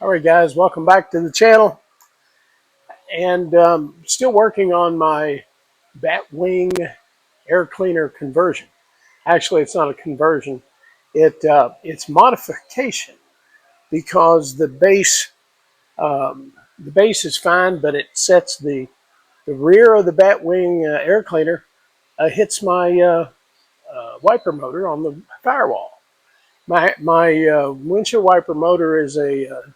All right, guys, welcome back to the channel. And still working on my Batwing air cleaner conversion. Actually, it's not a conversion. It's modification because the base is fine, but it sets the rear of the Batwing air cleaner hits my wiper motor on the firewall. My windshield wiper motor is an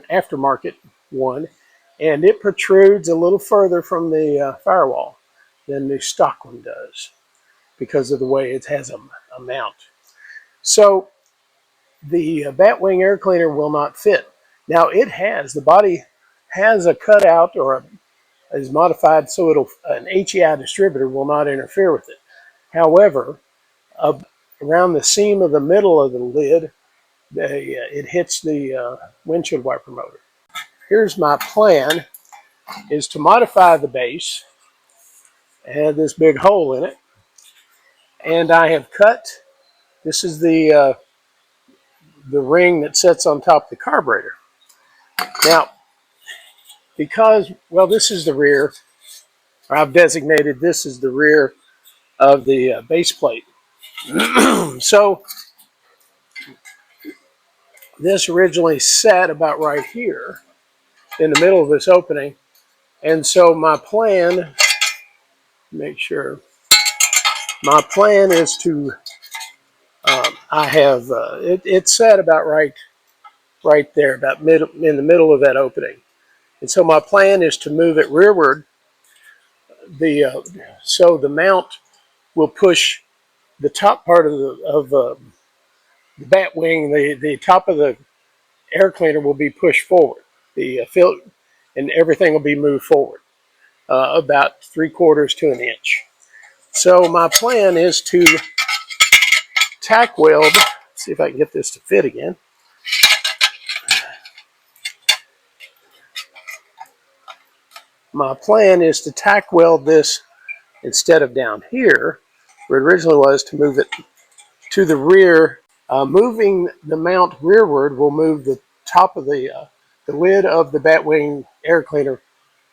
aftermarket one, and it protrudes a little further from the firewall than the stock one does because of the way it has a mount. So the Batwing air cleaner will not fit. Now the body has a cutout is modified so an HEI distributor will not interfere with it. However, around the seam of the middle of the lid, it hits the windshield wiper motor. Here's my plan, is to modify the base. I had this big hole in it, and I have cut, this is the ring that sits on top of the carburetor. Now, because, well, this is the rear, or I've designated this as the rear of the base plate. So this originally sat about right here in the middle of this opening. And so my plan, make sure, my plan is to, it's set about right there, about in the middle of that opening. And so my plan is to move it rearward, so the mount will push the top part of the Batwing, the top of the air cleaner will be pushed forward. The and everything will be moved forward about 3/4 to an inch. So my plan is to tack weld. See if I can get this to fit again. My plan is to tack weld this instead of down here, where it originally was, to move it to the rear. Moving the mount rearward will move the top of the lid of the Batwing air cleaner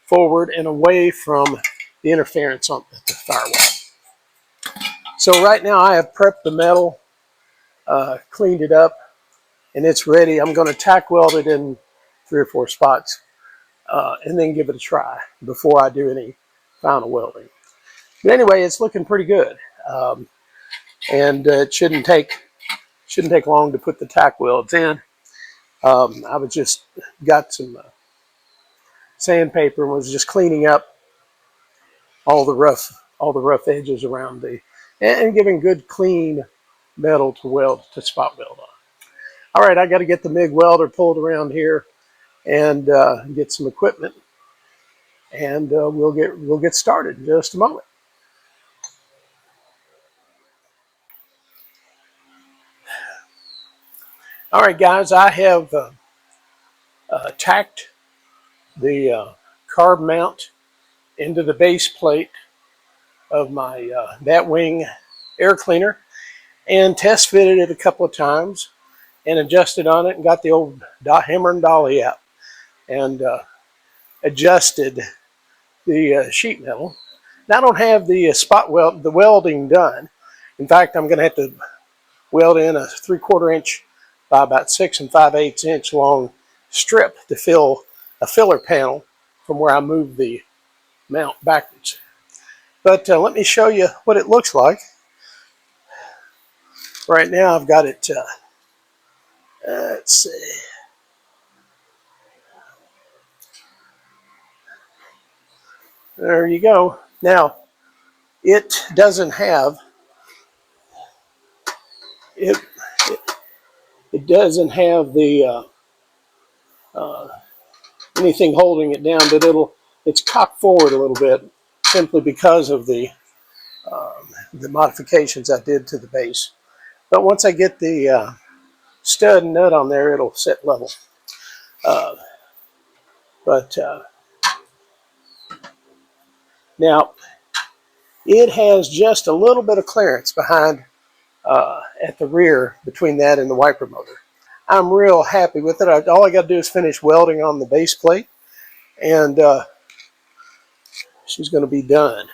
forward and away from the interference on the firewall. So right now I have prepped the metal, cleaned it up, and it's ready. I'm going to tack weld it in 3 or 4 spots and then give it a try before I do any final welding. But anyway, it's looking pretty good, and it shouldn't take long to put the tack welds in. I was just got some sandpaper and was just cleaning up all the rough edges around and giving good clean metal to spot weld on. All right, I got to get the MIG welder pulled around here and get some equipment, and we'll get started in just a moment. All right, guys, I have tacked the carb mount into the base plate of my Batwing air cleaner and test fitted it a couple of times and adjusted on it and got the old hammer and dolly out and adjusted the sheet metal. Now I don't have the the welding done. In fact, I'm going to have to weld in a 3/4 inch by about 6 5/8 inch long strip to fill a filler panel from where I moved the mount backwards. But let me show you what it looks like. Right now I've got it, let's see. There you go. Now, it doesn't have, it doesn't have the anything holding it down, but it's cocked forward a little bit simply because of the modifications I did to the base. But once I get the stud and nut on there, it'll sit level. Now, it has just a little bit of clearance behind at the rear between that and the wiper motor. I'm real happy with it. All I got to do is finish welding on the base plate, and she's going to be done.